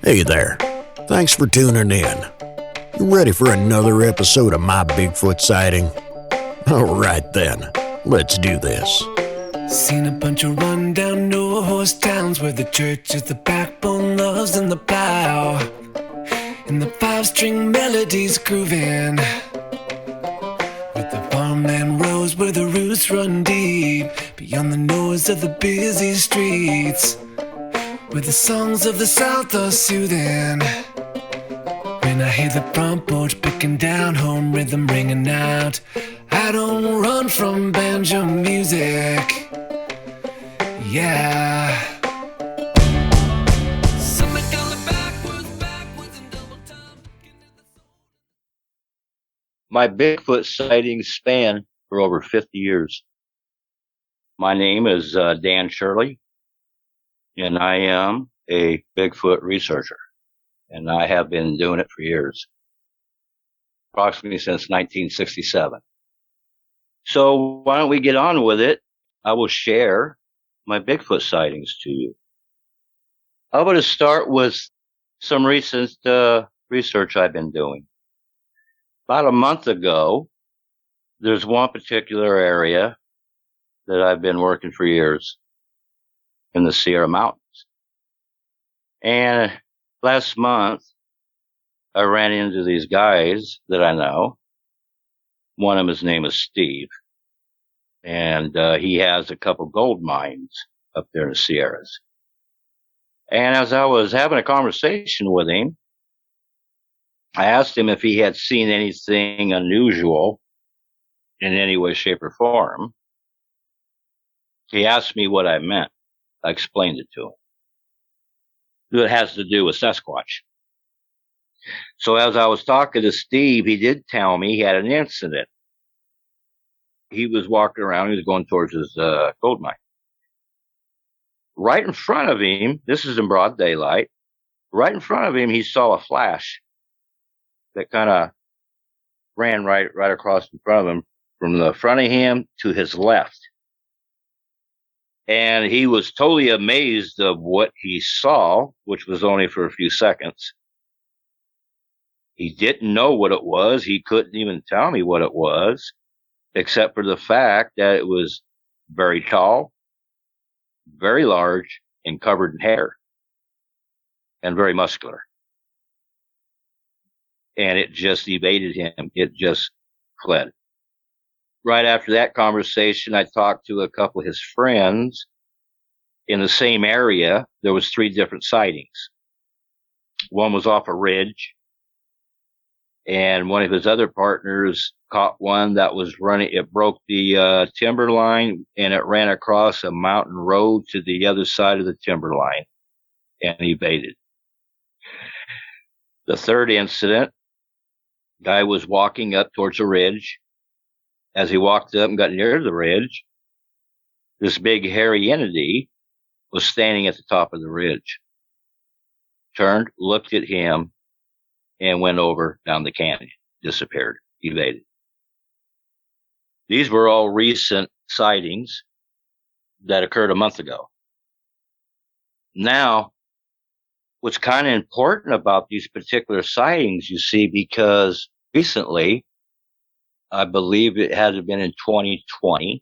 Hey there. Thanks for tuning in. You ready for another episode of my Bigfoot sighting? Alright then, let's do this. Seen a bunch of rundown no-horse towns where the church is the backbone, love's in the plow, and the five-string melodies grooving, with the farmland rows where the roots run deep, beyond the noise of the busy streets, where the songs of the South are soothing. When I hear the front porch picking down, home rhythm ringing out, I don't run from banjo music. Yeah. My Bigfoot sightings span for over 50 years. My name is Dan Shirley, and I am a Bigfoot researcher, and I have been doing it for years, approximately since 1967. So why don't we get on with it? I will share my Bigfoot sightings to you. I'm going to start with some recent research I've been doing. About a month ago, there's one particular area that I've been working for years in the Sierra Mountains. And last month, I ran into these guys that I know. One of them, his name is Steve, and he has a couple gold mines up there in the Sierras. And as I was having a conversation with him, I asked him if he had seen anything unusual in any way, shape, or form. He asked me what I meant. I explained it to him. It has to do with Sasquatch. So as I was talking to Steve, he did tell me he had an incident. He was walking around. He was going towards his gold mine. Right in front of him, this is in broad daylight, right in front of him, he saw a flash that kind of ran right across in front of him, from the front of him to his left. And he was totally amazed of what he saw, which was only for a few seconds. He didn't know what it was. He couldn't even tell me what it was, except for the fact that it was very tall, very large, and covered in hair, and very muscular. And it just evaded him. It just fled. Right after that conversation, I talked to a couple of his friends in the same area. There was 3 different sightings. One was off a ridge, and one of his other partners caught one that was running. It broke the timber line, and it ran across a mountain road to the other side of the timber line and evaded. The third incident, guy was walking up towards a ridge. As he walked up and got near the ridge, this big hairy entity was standing at the top of the ridge, turned, looked at him, and went over down the canyon, disappeared, evaded. These were all recent sightings that occurred a month ago. Now, what's kind of important about these particular sightings, you see, because recently, I believe it had been in 2020.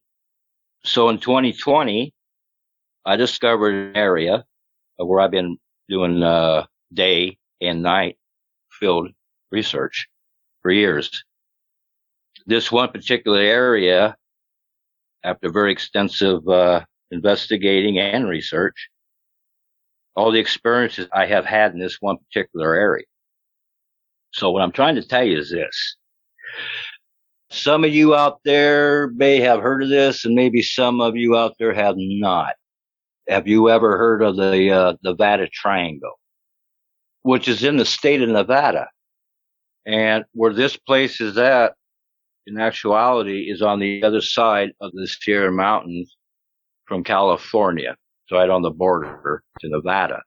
So in 2020, I discovered an area where I've been doing day and night field research for years. This one particular area, after very extensive investigating and research, all the experiences I have had in this one particular area. So what I'm trying to tell you is this. Some of you out there may have heard of this, and maybe some of you out there have not. Have you ever heard of the Nevada Triangle, which is in the state of Nevada? And where this place is at, in actuality, is on the other side of the Sierra Mountains from California. It's right on the border to Nevada.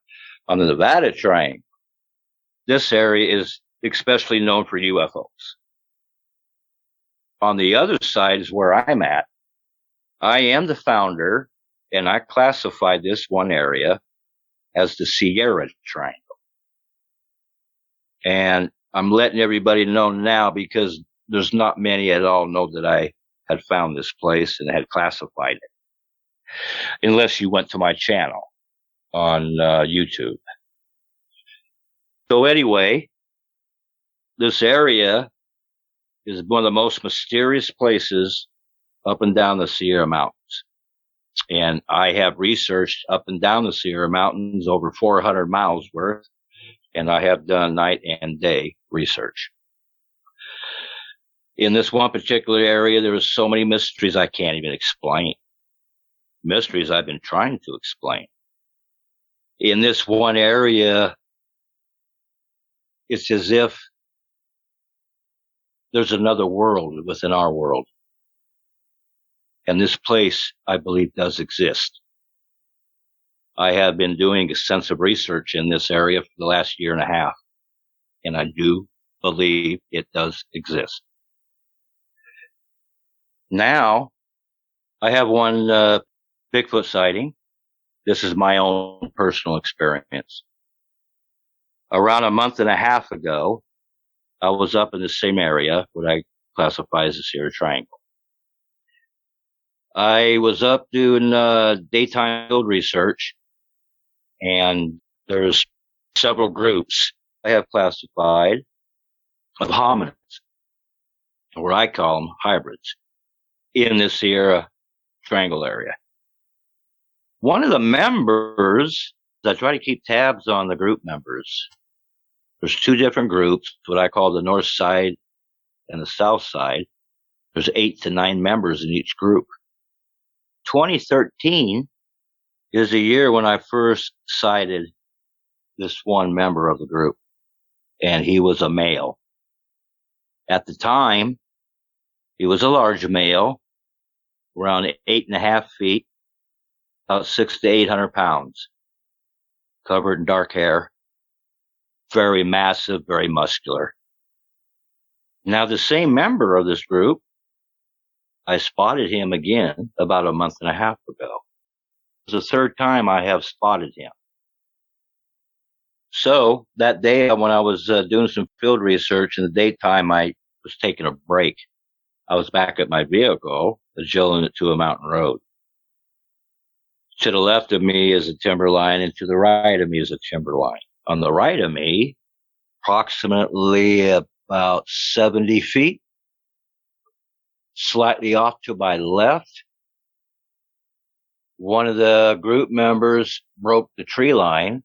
On the Nevada Triangle, this area is especially known for UFOs. On the other side is where I'm at. I am the founder, and I classified this one area as the Sierra Triangle. And I'm letting everybody know now because there's not many at all know that I had found this place and had classified it, unless you went to my channel on YouTube. So anyway, this area is one of the most mysterious places up and down the Sierra Mountains. And I have researched up and down the Sierra Mountains over 400 miles worth, and I have done night and day research. In this one particular area, there are so many mysteries I can't even explain. Mysteries I've been trying to explain. In this one area, it's as if there's another world within our world. And this place, I believe, does exist. I have been doing extensive research in this area for the last year and a half, and I do believe it does exist. Now, I have one Bigfoot sighting. This is my own personal experience. Around a month and a half ago, I was up in the same area, what I classify as the Sierra Triangle. I was up doing daytime field research, and there's several groups I have classified of hominids, or I call them hybrids, in the Sierra Triangle area. One of the members, I try to keep tabs on the group members. There's two different groups, what I call the north side and the south side. There's 8 to 9 members in each group. 2013 is the year when I first sighted this one member of the group, and he was a male. At the time, he was a large male, around 8.5 feet, about 600 to 800 pounds, covered in dark hair, very massive, very muscular. Now, the same member of this group, I spotted him again about a month and a half ago. It was the third time I have spotted him. So that day when I was doing some field research in the daytime, I was taking a break. I was back at my vehicle, adjusting it to a mountain road. To the left of me is a timber line, and to the right of me is a timber line. On the right of me, approximately about 70 feet, slightly off to my left, one of the group members broke the tree line,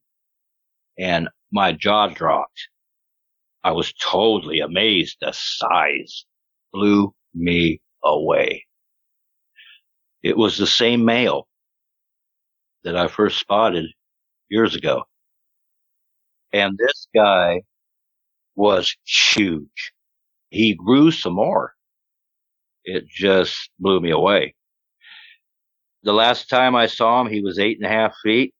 and my jaw dropped. I was totally amazed. The size blew me away. It was the same male that I first spotted years ago. And this guy was huge. He grew some more. It just blew me away. The last time I saw him, he was 8.5 feet,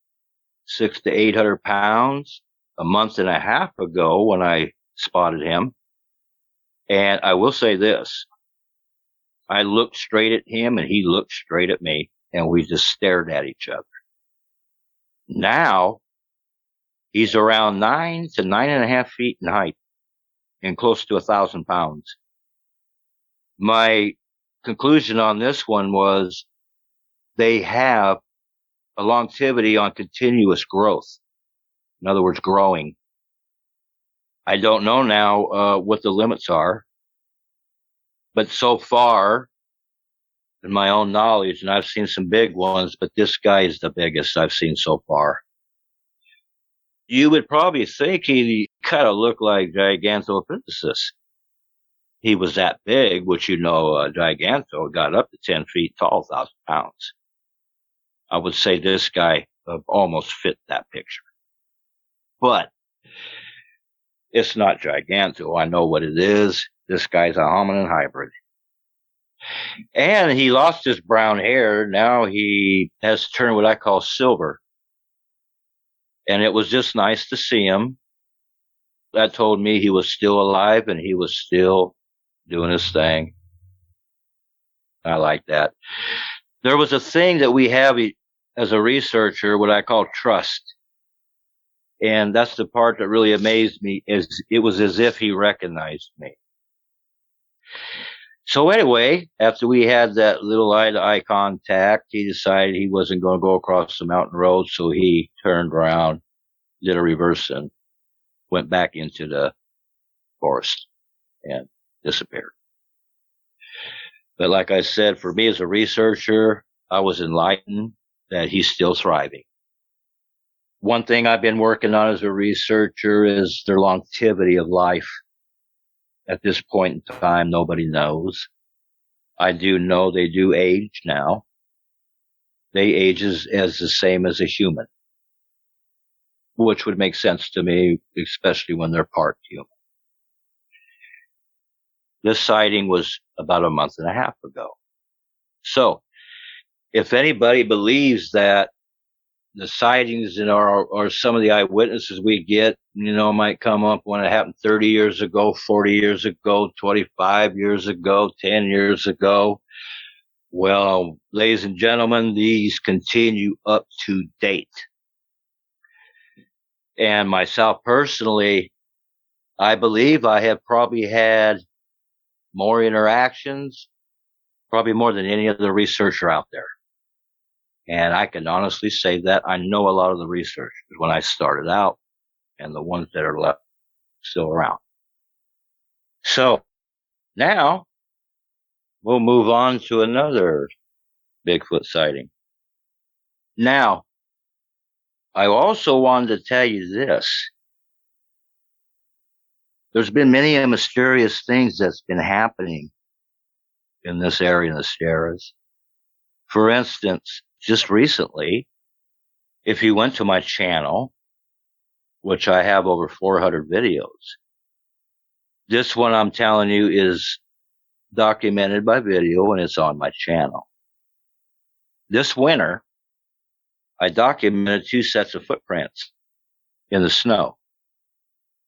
600 to 800 pounds, a month and a half ago when I spotted him. And I will say this, I looked straight at him and he looked straight at me, and we just stared at each other. Now, he's around 9 to 9.5 feet in height and close to 1,000 pounds. My conclusion on this one was they have a longevity on continuous growth. In other words, growing. I don't know now what the limits are, but so far, in my own knowledge, and I've seen some big ones, but this guy is the biggest I've seen so far. You would probably think he kind of looked like Gigantopithecus. He was that big, which Giganto got up to 10 feet tall, 1,000 pounds. I would say this guy almost fit that picture. But it's not Giganto. I know what it is. This guy's a hominin hybrid. And he lost his brown hair. Now he has turned what I call silver. And it was just nice to see him. That told me he was still alive and he was still doing his thing. I like that. There was a thing that we have as a researcher, what I call trust. And that's the part that really amazed me, is it was as if he recognized me. So anyway, after we had that little eye-to-eye contact, he decided he wasn't going to go across the mountain road, so he turned around, did a reverse, and went back into the forest and disappeared. But like I said, for me as a researcher, I was enlightened that he's still thriving. One thing I've been working on as a researcher is their longevity of life. At this point in time, nobody knows. I do know they do age now. They age as the same as a human, which would make sense to me, especially when they're part human. This sighting was about a month and a half ago. So, if anybody believes that the sightings or some of the eyewitnesses we get, might come up when it happened 30 years ago, 40 years ago, 25 years ago, 10 years ago. Well, ladies and gentlemen, these continue up to date. And myself personally, I believe I have probably had more interactions, probably more than any other researcher out there. And I can honestly say that I know a lot of the researchers when I started out and the ones that are left still around. So now we'll move on to another Bigfoot sighting. Now, I also wanted to tell you this. There's been many mysterious things that's been happening in this area in the Sierras. For instance, just recently, if you went to my channel, which I have over 400 videos, this one I'm telling you is documented by video and it's on my channel. This winter, I documented 2 sets of footprints in the snow.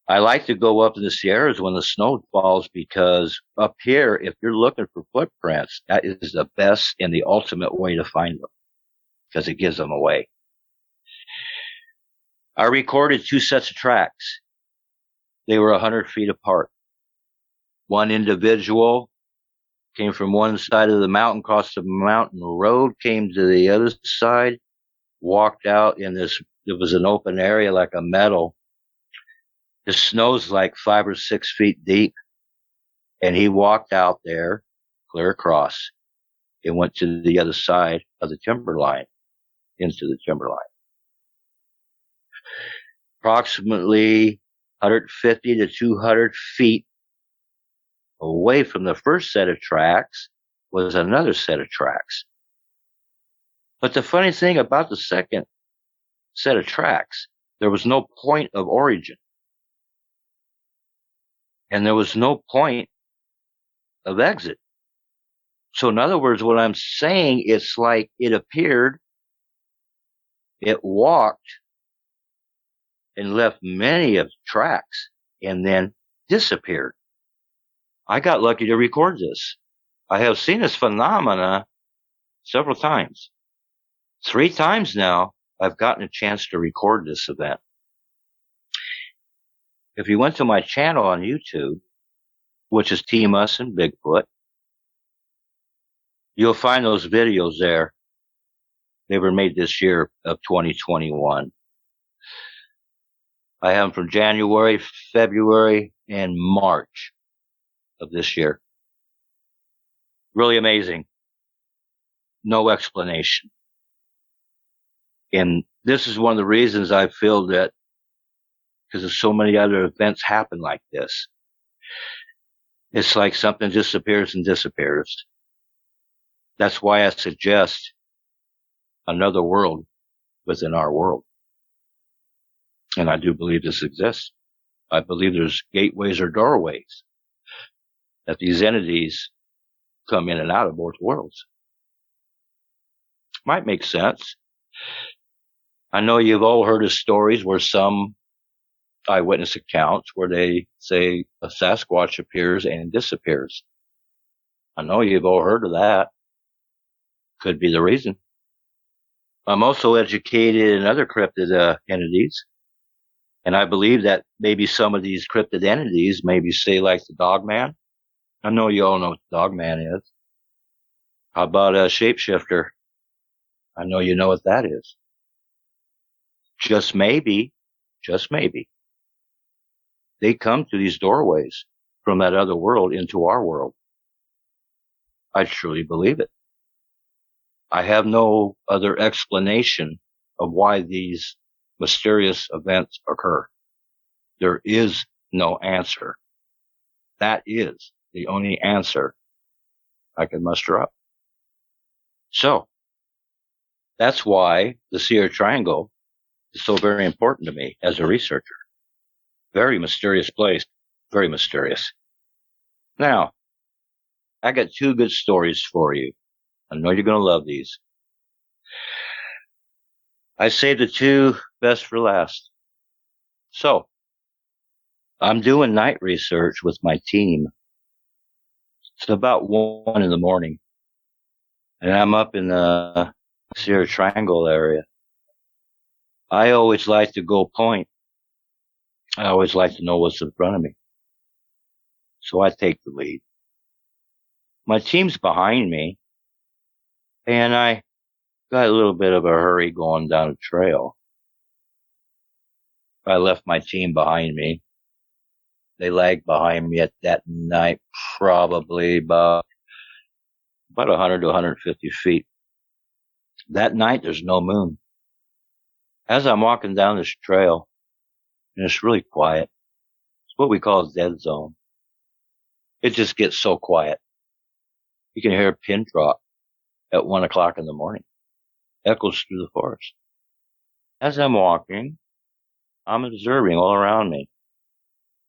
I like to go up in the Sierras when the snow falls because up here, if you're looking for footprints, that is the best and the ultimate way to find them because it gives them away. I recorded 2 sets of tracks. They were 100 feet apart. One individual came from one side of the mountain, crossed the mountain road, came to the other side, walked out in this, it was an open area like a meadow. The snow's like 5 or 6 feet deep. And he walked out there, clear across, and went to the other side of the timberline, into the timberline. Approximately 150 to 200 feet away from the first set of tracks was another set of tracks. But the funny thing about the second set of tracks, there was no point of origin. And there was no point of exit. So in other words, what I'm saying, it's like it appeared, it walked, and left many of the tracks, and then disappeared. I got lucky to record this. I have seen this phenomena several times. 3 times now, I've gotten a chance to record this event. If you went to my channel on YouTube, which is Team Us and Bigfoot, you'll find those videos there. They were made this year of 2021. I have them from January, February, and March of this year. Really amazing. No explanation. And this is one of the reasons I feel that, because of so many other events happen like this, it's like something disappears and disappears. That's why I suggest another world within our world. And I do believe this exists. I believe there's gateways or doorways that these entities come in and out of both worlds. Might make sense. I know you've all heard of stories where some eyewitness accounts where they say a Sasquatch appears and disappears. I know you've all heard of that. Could be the reason. I'm also educated in other cryptid entities. And I believe that maybe some of these cryptid entities, maybe say like the dog man. I know you all know what the dog man is. How about a shapeshifter? I know you know what that is. Just maybe, they come to these doorways from that other world into our world. I truly believe it. I have no other explanation of why these mysterious events occur. There is no answer. That is the only answer I can muster up. So that's why the Sierra Triangle is so very important to me as a researcher. Very mysterious place. Very mysterious. Now, I got two good stories for you. I know you're going to love these. I saved the two best for last. So, I'm doing night research with my team. It's about 1 in the morning. And I'm up in the Sierra Triangle area. I always like to go point. I always like to know what's in front of me. So I take the lead. My team's behind me. And I got a little bit of a hurry going down a trail. I left my team behind me. They lagged behind me at that night, probably about 100 to 150 feet. That night, there's no moon. As I'm walking down this trail, and it's really quiet, it's what we call a dead zone. It just gets so quiet. You can hear a pin drop at 1 o'clock in the morning. Echoes through the forest. As I'm walking, I'm observing all around me.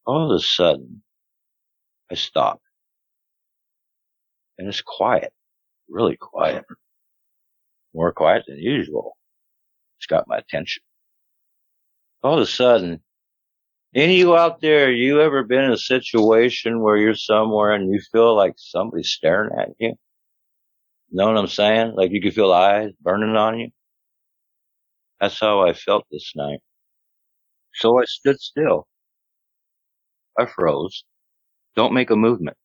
All of a sudden, I stop. And it's quiet. Really quiet. More quiet than usual. It's got my attention. All of a sudden, any of you out there, you ever been in a situation where you're somewhere and you feel like somebody's staring at you? Know what I'm saying? Like you can feel eyes burning on you? That's how I felt this night. So I stood still. I froze. Don't make a movement.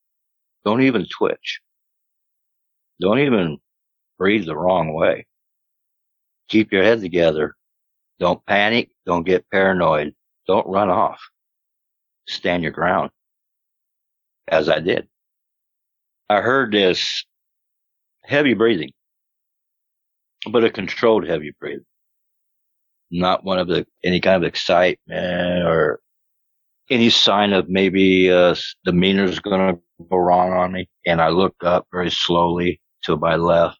Don't even twitch. Don't even breathe the wrong way. Keep your head together. Don't panic. Don't get paranoid. Don't run off. Stand your ground. As I did. I heard this heavy breathing, but a controlled heavy breathing. Not one of any kind of excitement or any sign of maybe demeanor's going to go wrong on me. And I looked up very slowly to my left.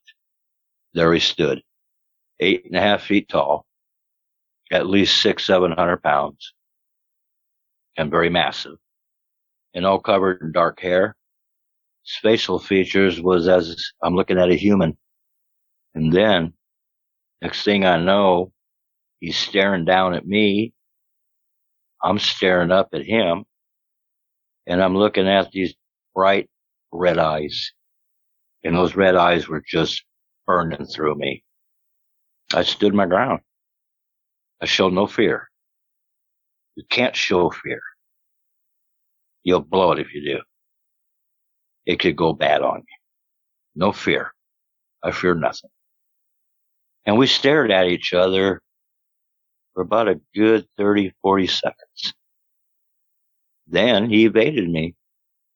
There he stood, 8.5 feet tall, at least 700 pounds, and very massive, and all covered in dark hair. His facial features was as I'm looking at a human. And then, next thing I know, he's staring down at me. I'm staring up at him. And I'm looking at these bright red eyes. And those red eyes were just burning through me. I stood my ground. I showed no fear. You can't show fear. You'll blow it if you do. It could go bad on you. No fear. I fear nothing. And we stared at each other for about a good 30, 40 seconds. Then he evaded me.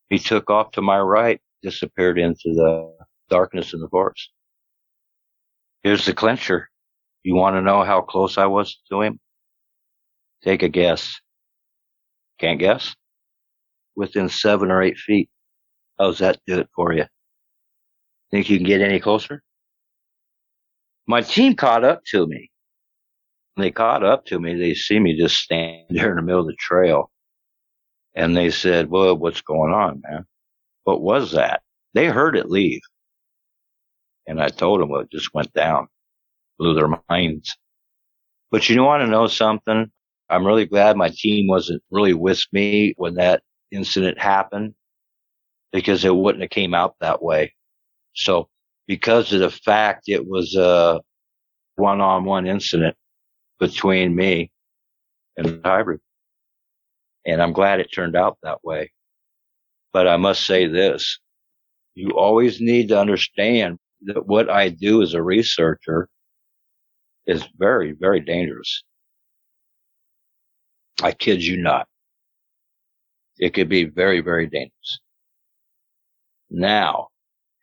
He took off to my right, disappeared into the darkness in the forest. Here's the clincher. You want to know how close I was to him? Take a guess. Can't guess? Within 7 or 8 feet. How's that do it for you? Think you can get any closer? My team caught up to me. When they caught up to me, they see me just stand there in the middle of the trail. And they said, well, what's going on, man? What was that? They heard it leave. And I told them, well, it just went down. Blew their minds. But you want to know something? I'm really glad my team wasn't really with me when that incident happened, because it wouldn't have came out that way. So because of the fact it was a one-on-one incident between me and hybrid. And I'm glad it turned out that way. But I must say this, you always need to understand that what I do as a researcher is very, very dangerous. I kid you not. It could be very, very dangerous. Now,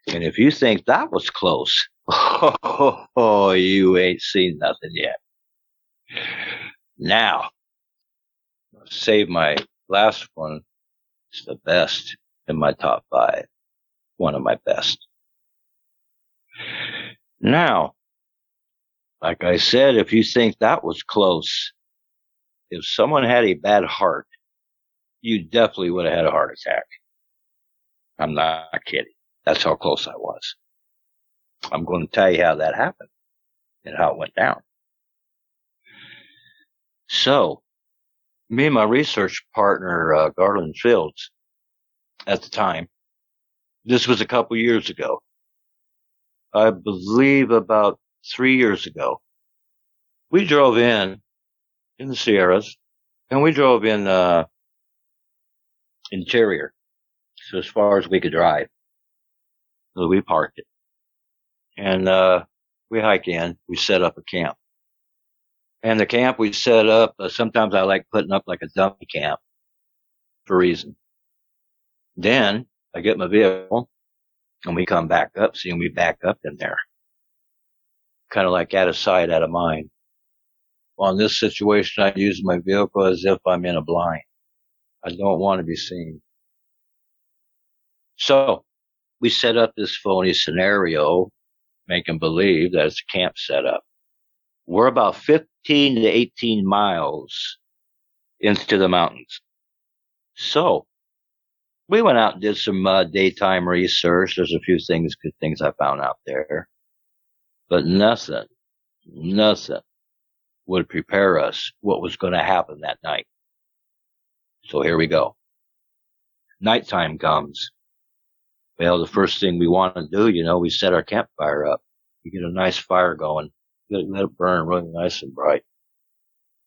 and if you think that was close, oh, you ain't seen nothing yet. Now, save my last one. It's the best in my top 5. One of my best. Now, like I said, if you think that was close, if someone had a bad heart, you definitely would have had a heart attack. I'm not kidding. That's how close I was. I'm going to tell you how that happened and how it went down. So, me and my research partner, Garland Fields, at the time, this was a couple years ago. I believe about 3 years ago. We drove in the Sierras, and we drove in interior, so as far as we could drive. So we parked it. And we hike in, we set up a camp. And the camp we set up, sometimes I like putting up like a dummy camp for a reason. Then I get my vehicle and we come back up, seeing we back up in there. Kind of like out of sight, out of mind. Well, in this situation, I use my vehicle as if I'm in a blind. I don't want to be seen. So we set up this phony scenario, making believe that it's a camp setup. We're about 15 to 18 miles into the mountains. So we went out and did some daytime research. There's a few good things I found out there. But nothing would prepare us what was going to happen that night. So here we go. Nighttime comes. Well, the first thing we want to do, we set our campfire up. We get a nice fire going. Let it burn really nice and bright.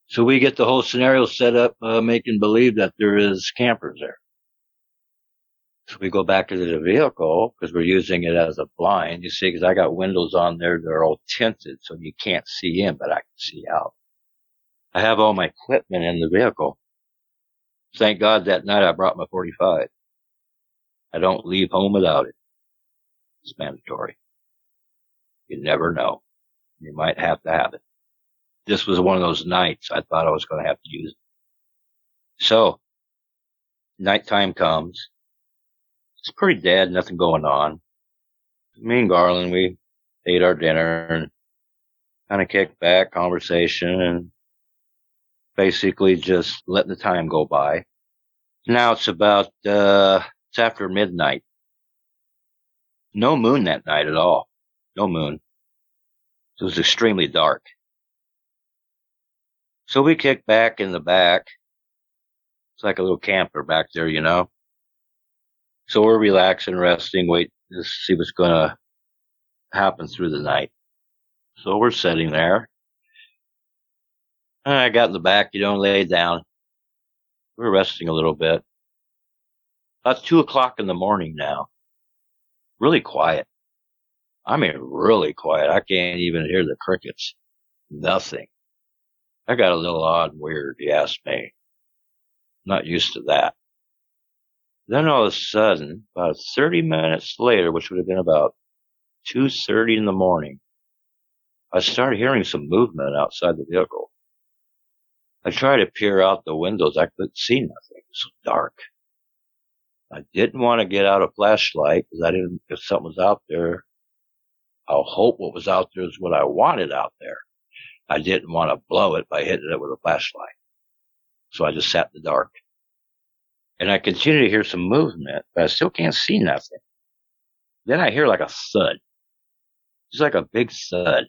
So we get the whole scenario set up, making believe that there is campers there. So we go back into the vehicle because we're using it as a blind. You see, because I got windows on there that are all tinted, so you can't see in, but I can see out. I have all my equipment in the vehicle. Thank God that night I brought my 45. I don't leave home without it. It's mandatory. You never know. You might have to have it. This was one of those nights I thought I was going to have to use it. So, nighttime comes. It's pretty dead, nothing going on. Me and Garland, we ate our dinner and kind of kicked back, conversation, and basically just letting the time go by. Now it's about, it's after midnight. No moon that night at all. No moon. It was extremely dark. So we kicked back in the back. It's like a little camper back there, So we're relaxing, resting, wait to see what's going to happen through the night. So we're sitting there. And I got in the back, laid down. We're resting a little bit. About 2 o'clock in the morning now. Really quiet. I mean, really quiet. I can't even hear the crickets. Nothing. I got a little odd and weird, if you ask me. Not used to that. Then all of a sudden, about 30 minutes later, which would have been about 2:30 in the morning, I started hearing some movement outside the vehicle. I tried to peer out the windows. I couldn't see nothing. It was so dark. I didn't want to get out a flashlight because if something was out there, I'll hope what was out there is what I wanted out there. I didn't want to blow it by hitting it with a flashlight. So I just sat in the dark. And I continue to hear some movement, but I still can't see nothing. Then I hear like a thud. It's like a big thud.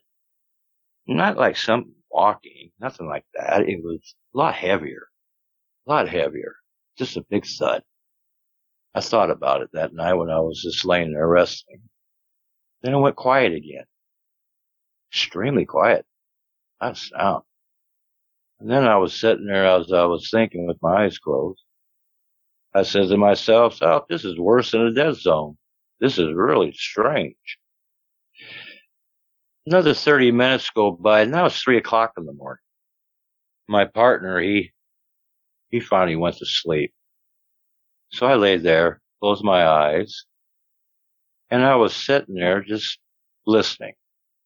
Not like some walking, nothing like that. It was a lot heavier. Just a big thud. I thought about it that night when I was just laying there resting. Then it went quiet again. Extremely quiet. Not a sound. And then I was sitting there as I was thinking with my eyes closed. I said to myself, oh, this is worse than a dead zone. This is really strange. Another 30 minutes go by. Now it's 3 o'clock in the morning. My partner, he finally went to sleep. So I laid there, closed my eyes, and I was sitting there just listening.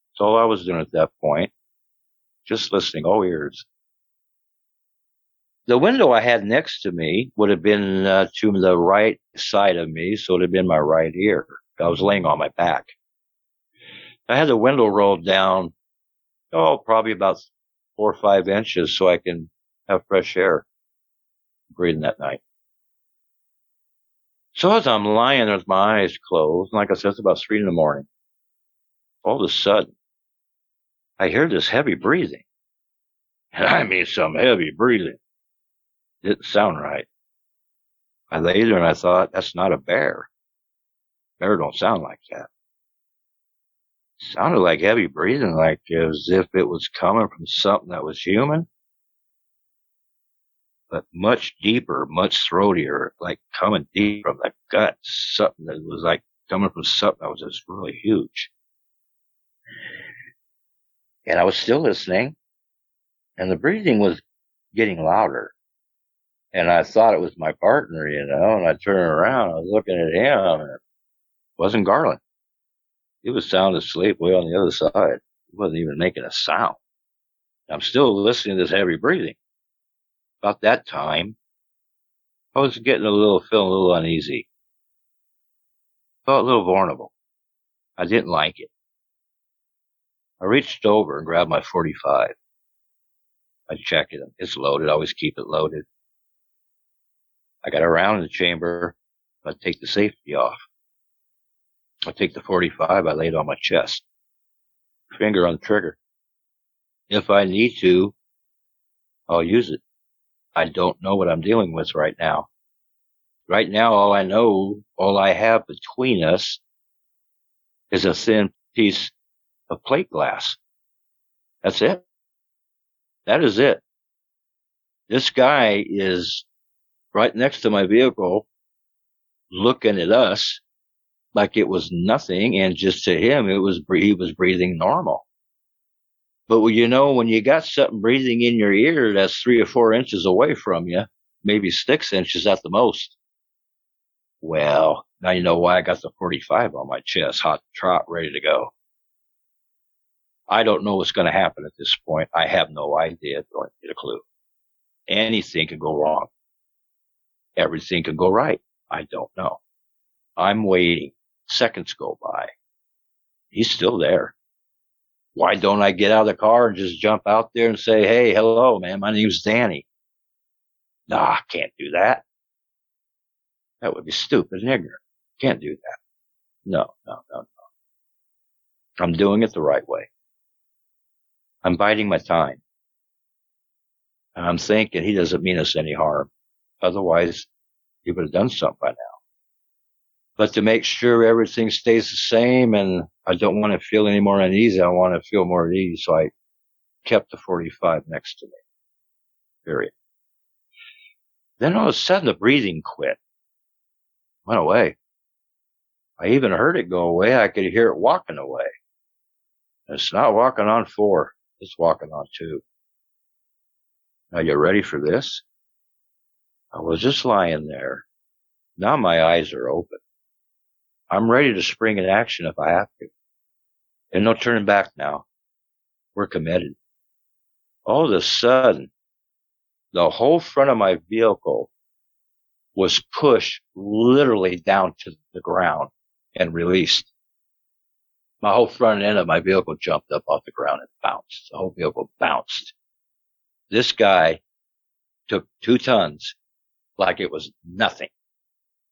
That's all I was doing at that point. Just listening, all ears. The window I had next to me would have been to the right side of me, so it would have been my right ear. I was laying on my back. I had the window rolled down, probably about 4 or 5 inches so I can have fresh air breathing that night. So as I'm lying there with my eyes closed, and like I said, it's about 3 a.m, all of a sudden, I hear this heavy breathing. And I mean some heavy breathing. Didn't sound right. I lay there and I thought, that's not a bear. Bear don't sound like that. It sounded like heavy breathing, like as if it was coming from something that was human, but much deeper, much throatier, like coming deep from the gut, something that was like coming from something that was just really huge. And I was still listening, and the breathing was getting louder. And I thought it was my partner, and I turned around, I was looking at him, and it wasn't Garland. He was sound asleep way on the other side. He wasn't even making a sound. I'm still listening to this heavy breathing. About that time, I was feeling a little uneasy. Felt a little vulnerable. I didn't like it. I reached over and grabbed my 45. I checked it. It's loaded. I always keep it loaded. I got around in the chamber. I take the safety off. I take the 45. I lay it on my chest. Finger on the trigger. If I need to, I'll use it. I don't know what I'm dealing with right now. Right now, all I have between us is a thin piece of plate glass. That's it. That is it. This guy is right next to my vehicle looking at us like it was nothing, and just to him, he was breathing normal. But when you got something breathing in your ear that's 3 or 4 inches away from you, maybe 6 inches at the most. Well, now you know why I got the 45 on my chest, hot trot, ready to go. I don't know what's going to happen at this point. I have no idea. Don't get a clue. Anything could go wrong. Everything could go right. I don't know. I'm waiting. Seconds go by. He's still there. Why don't I get out of the car and just jump out there and say, hey, hello, man, my name's Danny? Nah, I can't do that. That would be stupid and ignorant. Can't do that. No. I'm doing it the right way. I'm biding my time. And I'm thinking he doesn't mean us any harm. Otherwise, he would have done something by now. But to make sure everything stays the same, and I don't want to feel any more uneasy, I want to feel more at ease, so I kept the 45 next to me. Period. Then all of a sudden, the breathing quit. Went away. I even heard it go away. I could hear it walking away. It's not walking on 4. It's walking on 2. Now, you ready for this? I was just lying there. Now my eyes are open. I'm ready to spring in action if I have to. And no turning back now. We're committed. All of a sudden, the whole front of my vehicle was pushed literally down to the ground and released. My whole front end of my vehicle jumped up off the ground and bounced. The whole vehicle bounced. This guy took 2 tons like it was nothing.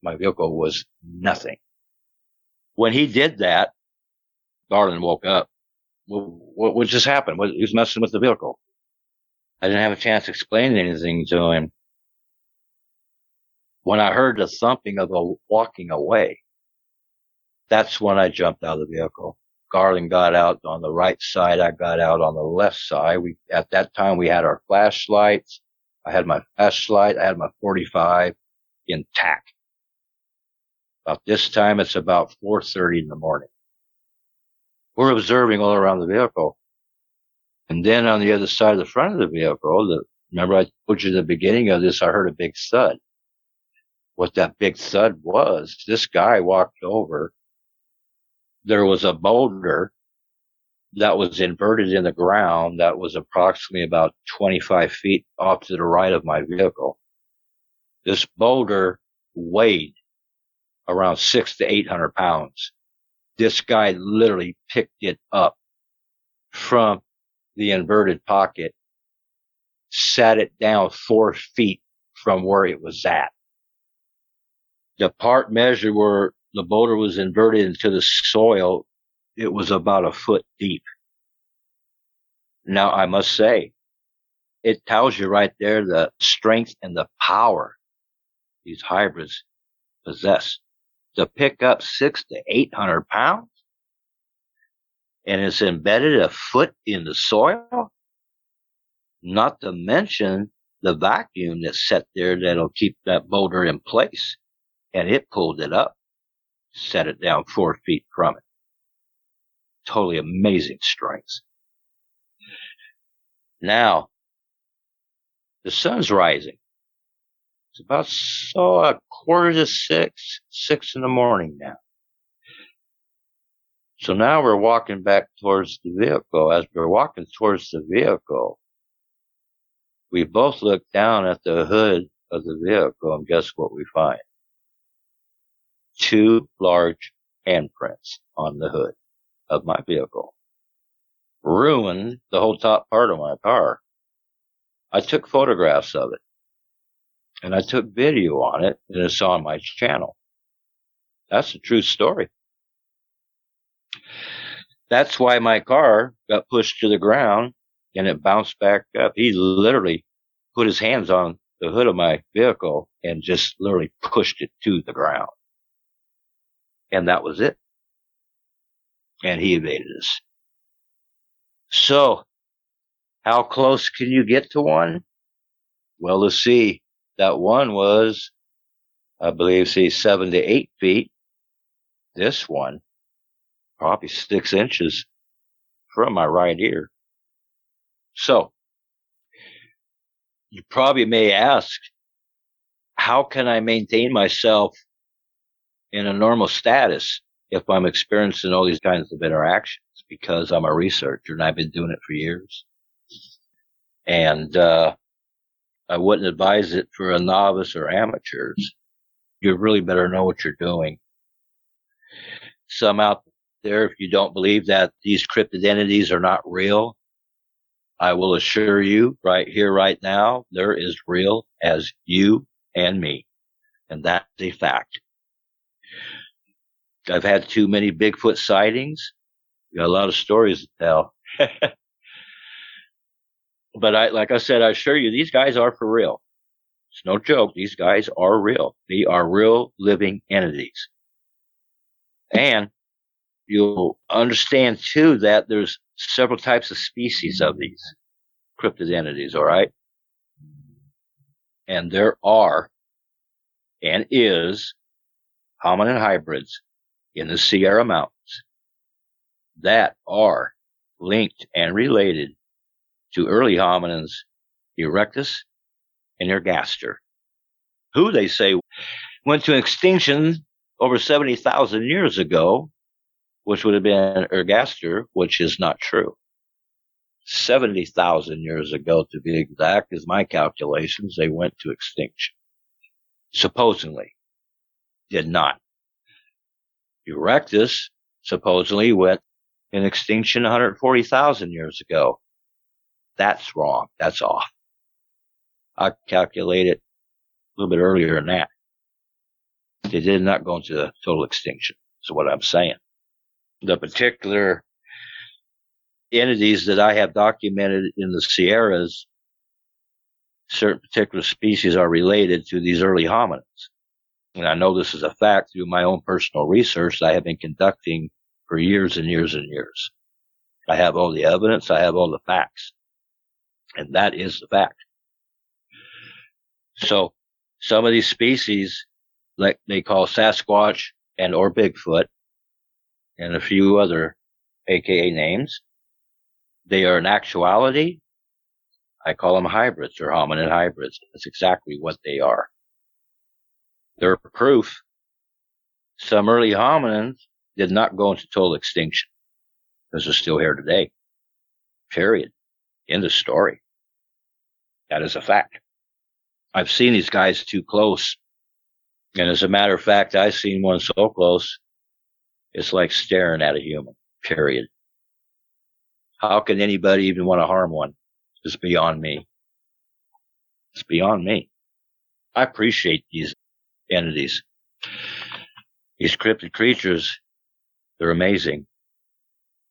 My vehicle was nothing. When he did that, Garland woke up. What just happened? He was messing with the vehicle. I didn't have a chance to explain anything to him. When I heard the thumping of the walking away, that's when I jumped out of the vehicle. Garland got out on the right side. I got out on the left side. At that time, we had our flashlights. I had my flashlight. I had my 45 intact. About this time, it's about 4:30 in the morning. We're observing all around the vehicle. And then on the other side of the front of the vehicle, remember I told you at the beginning of this, I heard a big thud. What that big thud was, this guy walked over. There was a boulder that was inverted in the ground that was approximately about 25 feet off to the right of my vehicle. This boulder weighed around 600 to 800 pounds. This guy literally picked it up from the inverted pocket, sat it down 4 feet from where it was at. The part measure where the boulder was inverted into the soil, it was about a foot deep. Now, I must say, it tells you right there the strength and the power these hybrids possess to pick up 600 to 800 pounds, and it's embedded a foot in the soil. Not to mention the vacuum that's set there that'll keep that boulder in place, and it pulled it up, set it down 4 feet from it. Totally amazing strength. Now, the sun's rising. It's about 5:45, 6 in the morning now. So now we're walking back towards the vehicle. As we're walking towards the vehicle, we both look down at the hood of the vehicle, and guess what we find? 2 large handprints on the hood of my vehicle. Ruined the whole top part of my car. I took photographs of it, and I took video on it, and it's on my channel. That's a true story. That's why my car got pushed to the ground, and it bounced back up. He literally put his hands on the hood of my vehicle and just literally pushed it to the ground. And that was it. And he evaded us. So, how close can you get to one? Well, let's see. That one was, I believe, 7 to 8 feet. This one, probably 6 inches from my right ear. So, you probably may ask, how can I maintain myself in a normal status if I'm experiencing all these kinds of interactions? Because I'm a researcher and I've been doing it for years. And I wouldn't advise it for a novice or amateurs. You really better know what you're doing. Some out there, if you don't believe that these cryptid entities are not real, I will assure you right here, right now, they're as real as you and me. And that's a fact. I've had too many Bigfoot sightings. Got a lot of stories to tell. But like I said, I assure you, these guys are for real. It's no joke. These guys are real. They are real living entities. And you'll understand too that there's several types of species of these cryptid entities, all right? And there are and is hominin hybrids in the Sierra Mountains that are linked and related to early hominins Erectus and Ergaster, who they say went to extinction over 70,000 years ago, which would have been Ergaster, which is not true. 70,000 years ago, to be exact, is my calculations, they went to extinction. Supposedly. Did not. Erectus supposedly went in extinction 140,000 years ago. That's wrong. That's off. I calculated a little bit earlier than that. They did not go into total extinction, is what I'm saying. The particular entities that I have documented in the Sierras, certain particular species are related to these early hominins. And I know this is a fact through my own personal research that I have been conducting for years and years and years. I have all the evidence. I have all the facts. And that is the fact. So some of these species, like they call Sasquatch and or Bigfoot and a few other AKA names, they are in actuality, I call them hybrids or hominid hybrids. That's exactly what they are. They're proof some early hominins did not go into total extinction because they're still here today. Period. End of story. That is a fact. I've seen these guys too close. And as a matter of fact, I've seen one so close, it's like staring at a human. Period. How can anybody even want to harm one? It's beyond me. It's beyond me. I appreciate these entities. These cryptid creatures, they're amazing.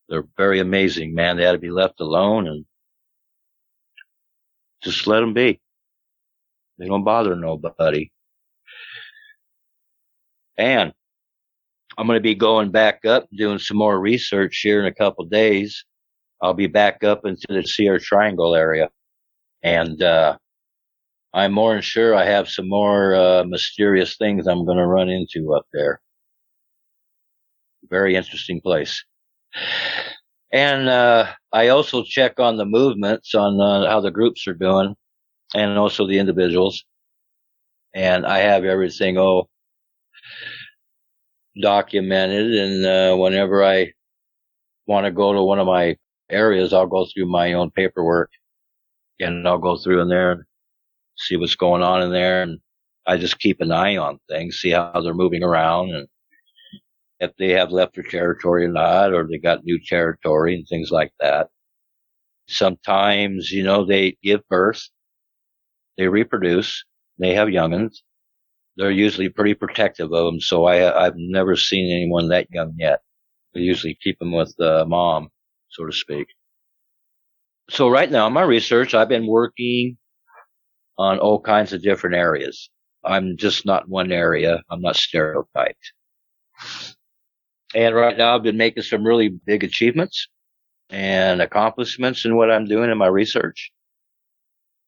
They're very amazing, man. They ought to be left alone and just let them be. They don't bother nobody. And I'm going to be going back up, doing some more research here in a couple of days. I'll be back up into the Sierra Triangle area. And I'm more than sure I have some more mysterious things I'm going to run into up there. Very interesting place. And I also check on the movements, on how the groups are doing, and also the individuals. And I have everything documented. And whenever I want to go to one of my areas, I'll go through my own paperwork, and I'll go through in there and see what's going on in there. And I just keep an eye on things, see how they're moving around, and if they have left their territory or not, or they got new territory and things like that. Sometimes, they give birth, they reproduce, they have young'uns. They're usually pretty protective of them, so I've never seen anyone that young yet. They usually keep them with mom, so to speak. So right now, in my research, I've been working on all kinds of different areas. I'm just not one area. I'm not stereotyped. And right now I've been making some really big achievements and accomplishments in what I'm doing in my research.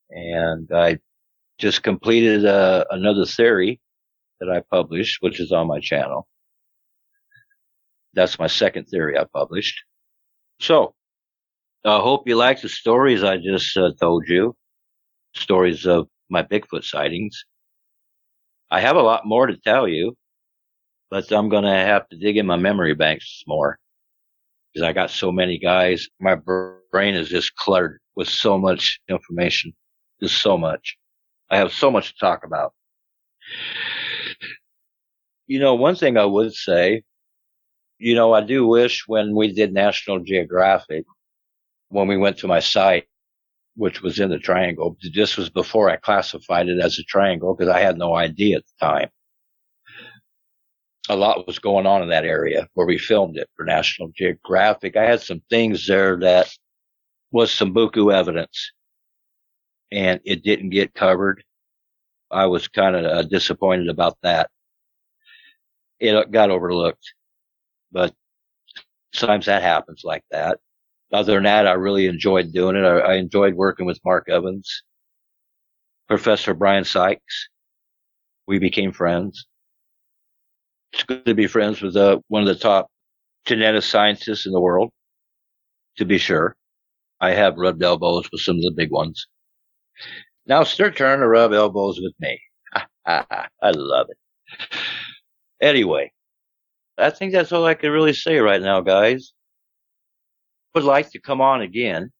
And I just completed another theory that I published, which is on my channel. That's my second theory I published. So I hope you like the stories I just told you, stories of my Bigfoot sightings. I have a lot more to tell you, but I'm going to have to dig in my memory banks more because I got so many guys. My brain is just cluttered with so much information, just so much. I have so much to talk about. One thing I would say, I do wish when we did National Geographic, when we went to my site, which was in the triangle, this was before I classified it as a triangle because I had no idea at the time. A lot was going on in that area where we filmed it for National Geographic. I had some things there that was some buku evidence, and it didn't get covered. I was kind of disappointed about that. It got overlooked, but sometimes that happens like that. Other than that, I really enjoyed doing it. I enjoyed working with Mark Evans, Professor Brian Sykes. We became friends. It's good to be friends with one of the top genetic scientists in the world, to be sure. I have rubbed elbows with some of the big ones. Now it's their turn to rub elbows with me. I love it. Anyway, I think that's all I can really say right now, guys. Would like to come on again.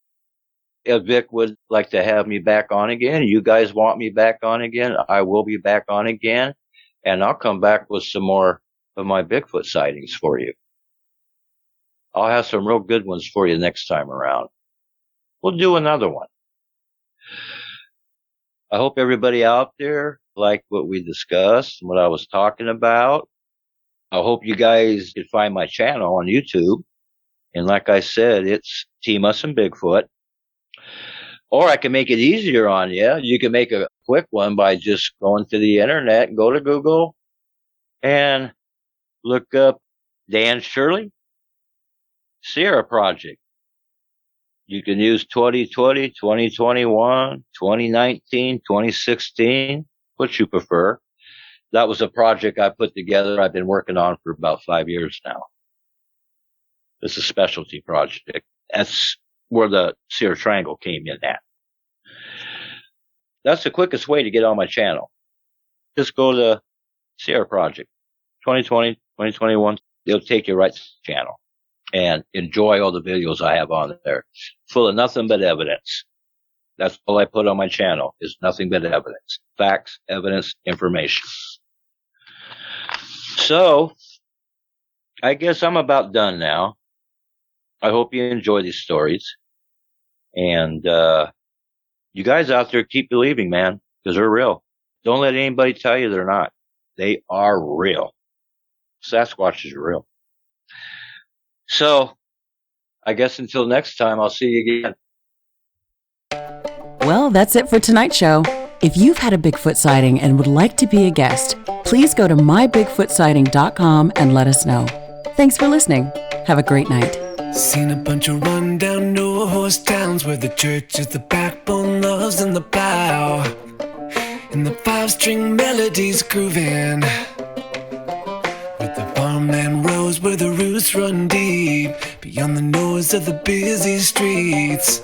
If Vic would like to have me back on again, you guys want me back on again, I will be back on again. And I'll come back with some more of my Bigfoot sightings for you. I'll have some real good ones for you next time around. We'll do another one. I hope everybody out there liked what we discussed and what I was talking about. I hope you guys can find my channel on YouTube. And like I said, it's Team Us and Bigfoot. Or I can make it easier on you. You can make a quick one by just going to the internet and go to Google and look up Dan Shirley Sierra Project. You can use 2020, 2021, 2019, 2016, what you prefer. That was a project I put together. I've been working on for about 5 years now. It's a specialty project. That's where the Sierra Triangle came in at. That's the quickest way to get on my channel. Just go to Sierra Project 2020, 2021. It'll take you right to the channel and enjoy all the videos I have on there. Full of nothing but evidence. That's all I put on my channel is nothing but evidence. Facts, evidence, information. So, I guess I'm about done now. I hope you enjoy these stories. And you guys out there keep believing, man, because they're real. Don't let anybody tell you they're not. They are real. Sasquatch is real. So, I guess until next time, I'll see you again. Well, that's it for tonight's show. If you've had a Bigfoot sighting and would like to be a guest, please go to mybigfootsighting.com and let us know. Thanks for listening. Have a great night. Seen a bunch of rundown no-horse towns where the church is the backbone, love's in the plow, and the five-string melodies grooving, with the farmland rows where the roots run deep, beyond the noise of the busy streets,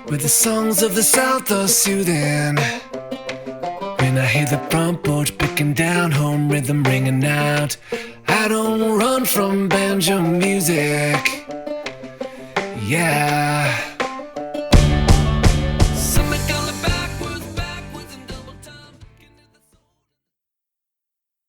where the songs of the South are soothing. When I hear the front porch picking down, home rhythm ringing out, I don't run from banjo music. Yeah.